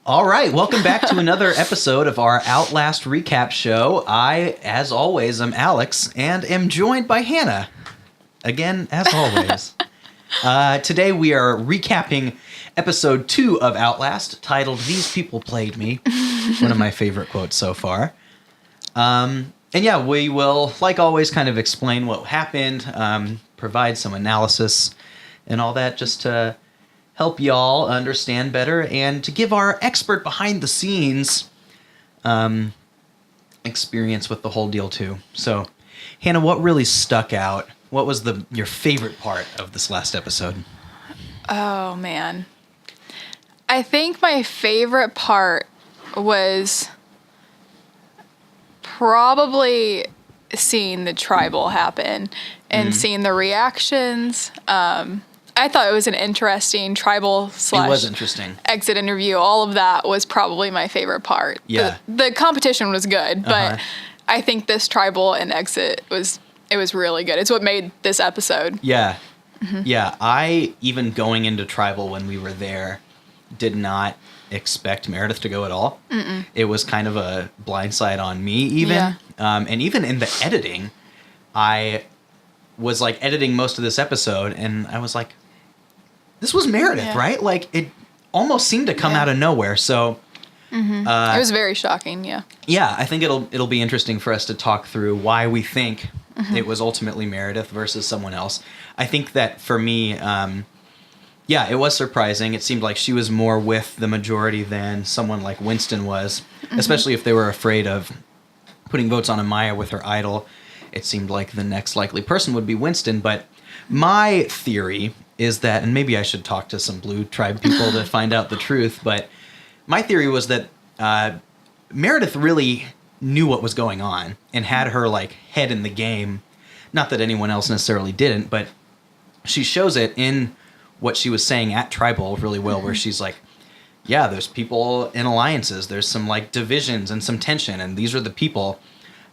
All right, welcome back to another episode of our Outlast recap show. I, as always, am Alex and am joined by Hannah. Again, as always. Today we are recapping episode 2 of Outlast, titled "These People Played Me." One of my favorite quotes so far. And yeah, we will, like always, kind of explain what happened, provide some analysis and all that, just to help y'all understand better and to give our expert behind the scenes experience with the whole deal too. So, Hannah, what really stuck out? What was your favorite part of this last episode? Oh, man. I think my favorite part was probably seeing the tribal happen and seeing the reactions. I thought it was an interesting tribal / It was interesting. exit interview. All of that was probably my favorite part. Yeah. The competition was good, but I think this tribal and exit was really good. It's what made this episode. Yeah. Mm-hmm. Yeah. I, even going into tribal when we were there, did not expect Meredith to go at all. Mm-mm. It was kind of a blindside on me even. Yeah. And even in the editing, I was like editing most of this episode and I was like, this was Meredith, right? Like, it almost seemed to come out of nowhere. So it was very shocking. Yeah. Yeah. I think it'll be interesting for us to talk through why we think it was ultimately Meredith versus someone else. I think that for me, it was surprising. It seemed like she was more with the majority than someone like Winston was, especially if they were afraid of putting votes on Amaya with her idol. It seemed like the next likely person would be Winston. But my theory is that, and maybe I should talk to some Blue Tribe people to find out the truth, but my theory was that Meredith really knew what was going on and had her like head in the game. Not that anyone else necessarily didn't, but she shows it in what she was saying at Tribal really well, where she's like, yeah, there's people in alliances, there's some like divisions and some tension, and these are the people.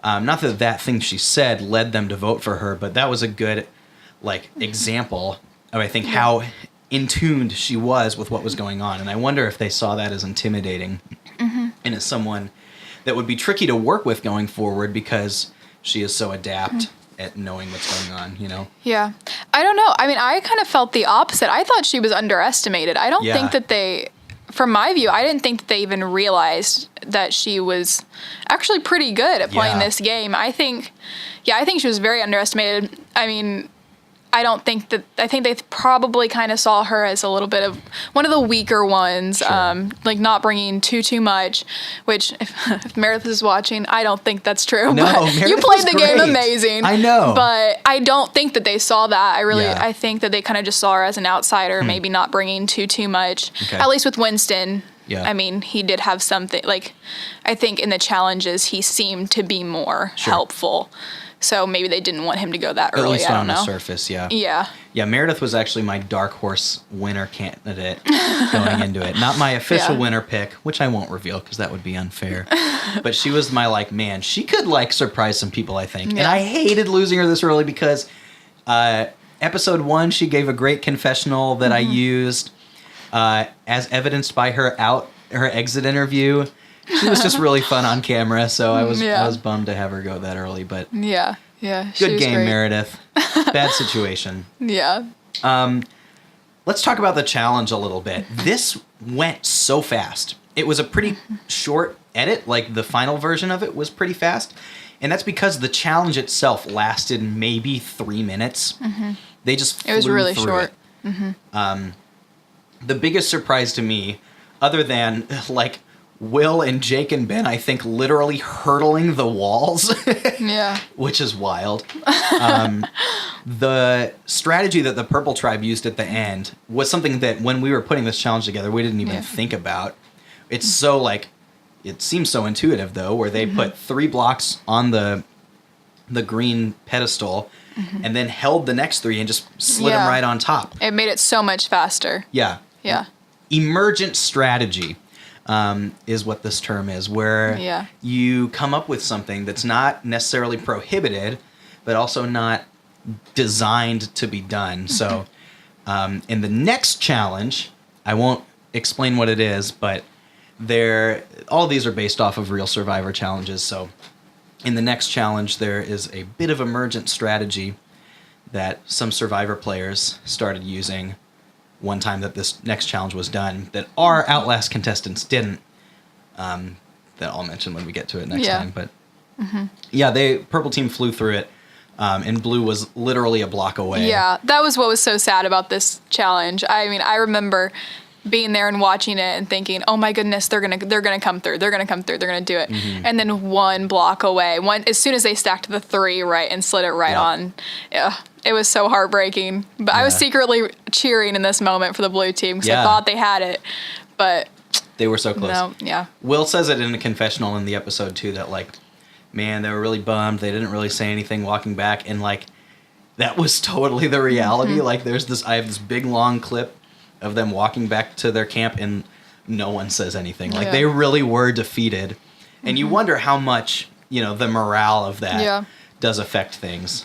Not that thing she said led them to vote for her, but that was a good like example of, I think, how in tuned she was with what was going on. And I wonder if they saw that as intimidating and as someone that would be tricky to work with going forward because she is so adept at knowing what's going on, you know? Yeah. I don't know. I mean, I kind of felt the opposite. I thought she was underestimated. I don't think that they, from my view, I didn't think that they even realized that she was actually pretty good at playing this game. I think she was very underestimated. I mean, I think they probably kind of saw her as a little bit of one of the weaker ones, like not bringing too much, which if Meredith is watching, I don't think that's true. No, but Meredith you played the great. game amazing. I know. But I don't think that they saw that. I think that they kind of just saw her as an outsider, maybe not bringing too much, at least with Winston. Yeah. I mean, he did have something, like, I think in the challenges, he seemed to be more helpful. So maybe they didn't want him to go that early. At least I don't on know. The surface, yeah. Yeah. Yeah, Meredith was actually my dark horse winner candidate going into it. Not my official winner pick, which I won't reveal because that would be unfair. But she was my, like, man, she could, like, surprise some people, I think. Yeah. And I hated losing her this early because episode 1, she gave a great confessional that I used as evidenced by her exit interview. She was just really fun on camera, so I was bummed to have her go that early, but yeah, good game, great. Meredith. Bad situation. Yeah. Let's talk about the challenge a little bit. This went so fast. It was a pretty short edit, like the final version of it was pretty fast, and that's because the challenge itself lasted maybe 3 minutes. They just flew it was really through short. It. The biggest surprise to me, other than like Will and Jake and Ben, I think, literally hurtling the walls. Which is wild. The strategy that the Purple Tribe used at the end was something that when we were putting this challenge together, we didn't even think about. It's so like, it seems so intuitive though, where they put 3 blocks on the green pedestal and then held the next 3 and just slid them right on top. It made it so much faster. Yeah. Emergent strategy. Is what this term is, where you come up with something that's not necessarily prohibited, but also not designed to be done. So in the next challenge, I won't explain what it is, but all of these are based off of real Survivor challenges. So in the next challenge, there is a bit of emergent strategy that some Survivor players started using one time that this next challenge was done that our Outlast contestants didn't. That I'll mention when we get to it next time. But purple team flew through it, and blue was literally a block away. Yeah, that was what was so sad about this challenge. I mean, I remember being there and watching it and thinking, "Oh my goodness, they're gonna come through. They're gonna come through. They're gonna do it." And then one block away, as soon as they stacked the 3 right and slid it right on, it was so heartbreaking. But I was secretly cheering in this moment for the blue team because I thought they had it, but they were so close. No, yeah. Will says it in a confessional in the episode too that like, man, they were really bummed. They didn't really say anything walking back, and like, that was totally the reality. Like, I have this big long clip of them walking back to their camp, and no one says anything. Like, they really were defeated, and you wonder how much the morale of that does affect things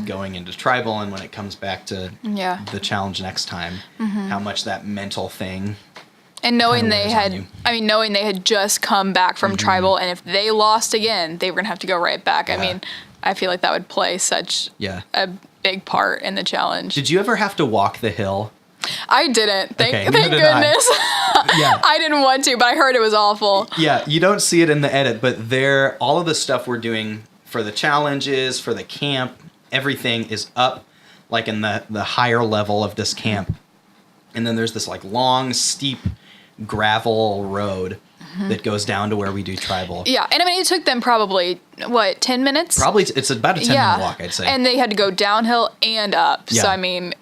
going into tribal, and when it comes back to the challenge next time, how much that mental thing. And knowing they had just come back from tribal, and if they lost again, they were going to have to go right back. I mean, I feel like that would play such a big part in the challenge. Did you ever have to walk the hill? I didn't. Thank goodness. I didn't want to, but I heard it was awful. Yeah, you don't see it in the edit, but all of the stuff we're doing for the challenges, for the camp, everything is up like in the higher level of this camp. And then there's this like long, steep gravel road that goes down to where we do tribal. Yeah, and I mean, it took them probably, 10 minutes? Probably, it's about a 10-minute walk, I'd say. And they had to go downhill and up. Yeah. So, I mean,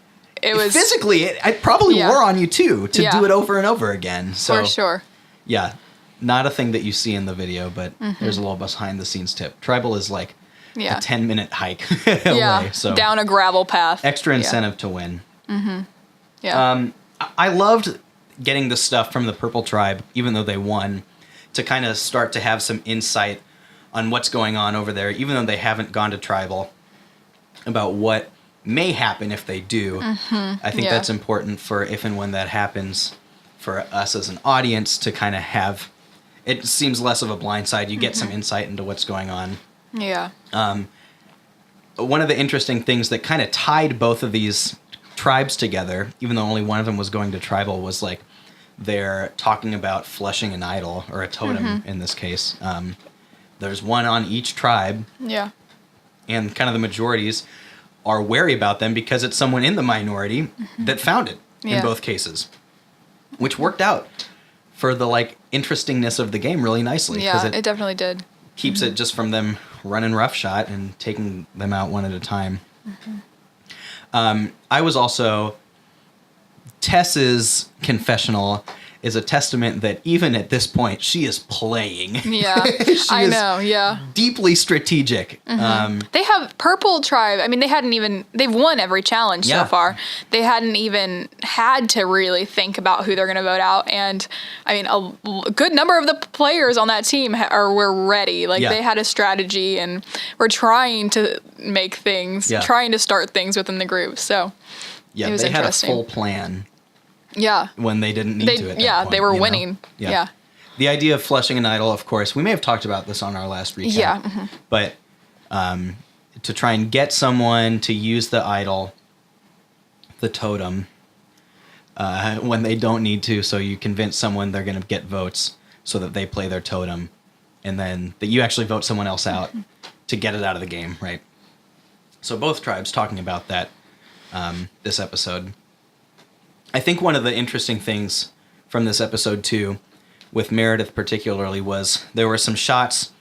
it was... Physically, it probably wore on you, too, to do it over and over again. So, for sure. Yeah, not a thing that you see in the video, but there's a little behind-the-scenes tip. Tribal is like a 10-minute hike away. So down a gravel path. Extra incentive to win. Yeah. I loved getting the stuff from the Purple Tribe, even though they won, to kind of start to have some insight on what's going on over there, even though they haven't gone to tribal, about what may happen if they do. I think that's important for if and when that happens for us as an audience to kind of have, it seems less of a blindside. You get some insight into what's going on. Yeah. One of the interesting things that kind of tied both of these tribes together, even though only one of them was going to tribal, was like they're talking about flushing an idol, or a totem in this case. There's one on each tribe. Yeah. And kind of the majorities are wary about them because it's someone in the minority that found it in both cases, which worked out for the like interestingness of the game really nicely. Yeah, it definitely did. Keeps it just from them running roughshod and taking them out one at a time. I was also... Tess's confessional is a testament that even at this point, she is playing. Yeah, I know, yeah. Deeply strategic. They have Purple Tribe. I mean, they've won every challenge so far. They hadn't even had to really think about who they're going to vote out. And, I mean, a good number of the players on that team were ready. Like, they had a strategy and were trying to make things, trying to start things within the group. So, it was they had a interesting. full plan. Yeah. When they didn't need to at that point, they were winning. Yeah. The idea of flushing an idol, of course, we may have talked about this on our last recap. Yeah. But to try and get someone to use the idol, the totem, when they don't need to, so you convince someone they're going to get votes so that they play their totem, and then that you actually vote someone else out to get it out of the game, right? So both tribes talking about that this episode. I think one of the interesting things from this episode, too, with Meredith particularly, was there were some shots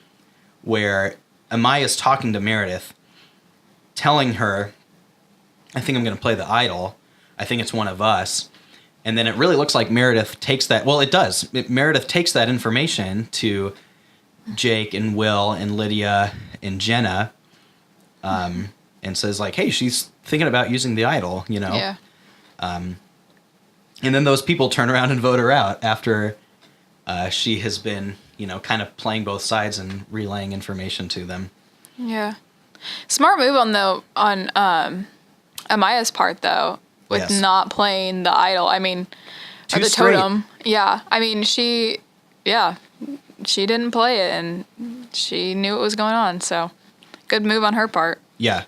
where Amaya's talking to Meredith, telling her, I think I'm going to play the idol. I think it's one of us. And then it really looks like Meredith takes that. Well, it does. Meredith takes that information to Jake and Will and Lydia and Jenna and says, like, hey, she's thinking about using the idol, Yeah. And then those people turn around and vote her out after she has been, kind of playing both sides and relaying information to them. Yeah. Smart move on Amaya's part, though, with not playing the idol. I mean, or the totem. Yeah. I mean, she yeah, she didn't play it, and she knew what was going on. So, good move on her part. Yeah.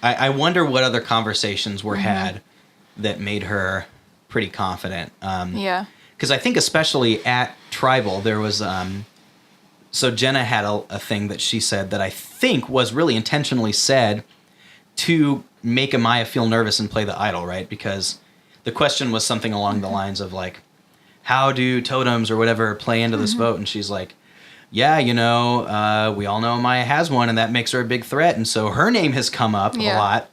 I wonder what other conversations were had that made her pretty confident. Yeah. Because I think especially at Tribal, there was... so Jenna had a thing that she said that I think was really intentionally said to make Amaya feel nervous and play the idol, right? Because the question was something along the lines of like, how do totems or whatever play into this vote? And she's like, yeah, we all know Amaya has one, and that makes her a big threat. And so her name has come up a lot.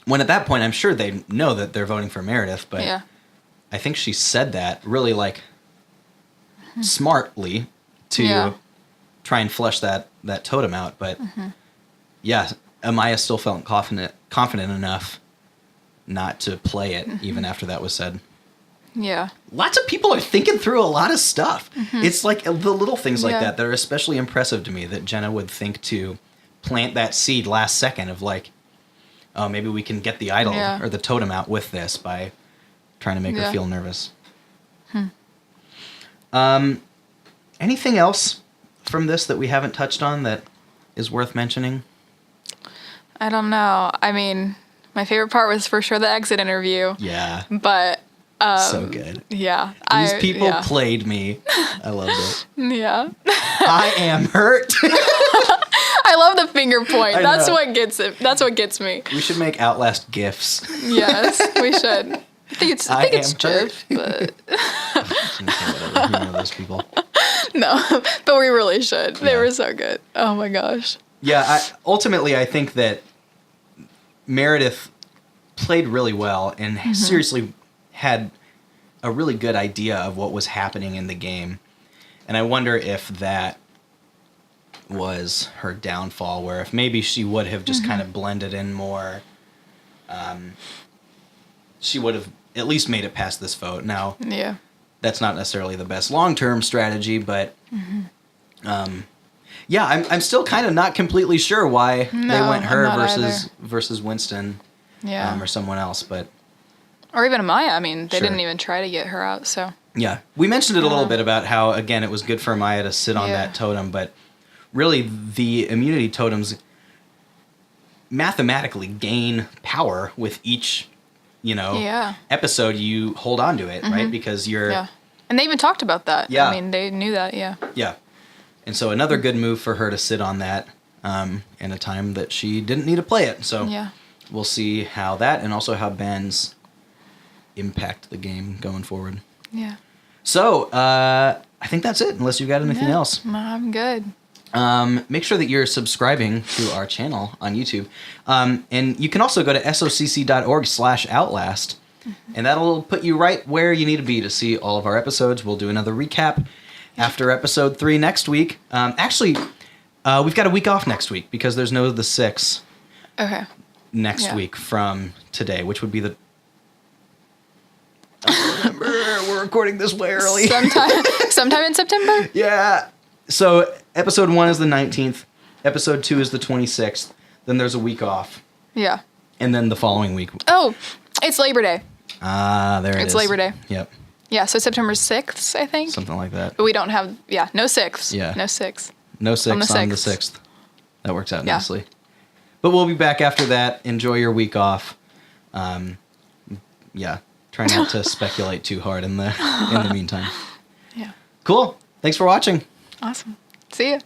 When at that point, I'm sure they know that they're voting for Meredith, but I think she said that really like smartly to try and flush that totem out. But yeah, Amaya still felt confident enough not to play it even after that was said. Yeah. Lots of people are thinking through a lot of stuff. It's like the little things like that are especially impressive to me, that Jenna would think to plant that seed last second of like, oh, maybe we can get the idol or the totem out with this by trying to make her feel nervous. Anything else from this that we haven't touched on that is worth mentioning? I don't know. I mean, my favorite part was for sure the exit interview. Yeah. But so good. Yeah. These people played me. I loved it. Yeah. I am hurt. I love the finger point. That's what gets it. That's what gets me. We should make Outlast GIFs. Yes, we should. I think it's GIF, but whatever. You know those people. No, but we really should. They were so good. Oh my gosh. Yeah, ultimately I think that Meredith played really well and seriously had a really good idea of what was happening in the game. And I wonder if that was her downfall, where if maybe she would have just kind of blended in more, she would have at least made it past this vote. Now, that's not necessarily the best long-term strategy, but yeah, I'm still kind of not completely sure why they went her versus Winston or someone else, but... Or even Amaya. I mean, they didn't even try to get her out, so... Yeah. We mentioned it a little bit about how, again, it was good for Amaya to sit on that totem, but really the immunity totems mathematically gain power with each, episode you hold on to it, right? Because you're... Yeah. And they even talked about that. Yeah. I mean, they knew that, Yeah. And so another good move for her to sit on that in a time that she didn't need to play it. So we'll see how that and also how Ben's impact the game going forward. Yeah. So I think that's it, unless you've got anything else. I'm good. Make sure that you're subscribing to our channel on YouTube. And you can also go to socc.org/outlast. And that'll put you right where you need to be to see all of our episodes. We'll do another recap after episode 3 next week. Actually, we've got a week off next week because there's no the 6 next week from today, which would be the... I don't remember. We're recording this way early. Sometime in September? Yeah. So episode 1 is the 19th. Episode 2 is the 26th. Then there's a week off. Yeah. And then the following week. Oh, it's Labor Day. Ah, there it is. It's Labor Day. Yep. Yeah, so September 6th, I think. Something like that. But we don't have, no 6th. Yeah. No 6th. No 6th on the 6th. That works out nicely. But we'll be back after that. Enjoy your week off. Try not to speculate too hard in the meantime. Yeah. Cool. Thanks for watching. Awesome. See ya.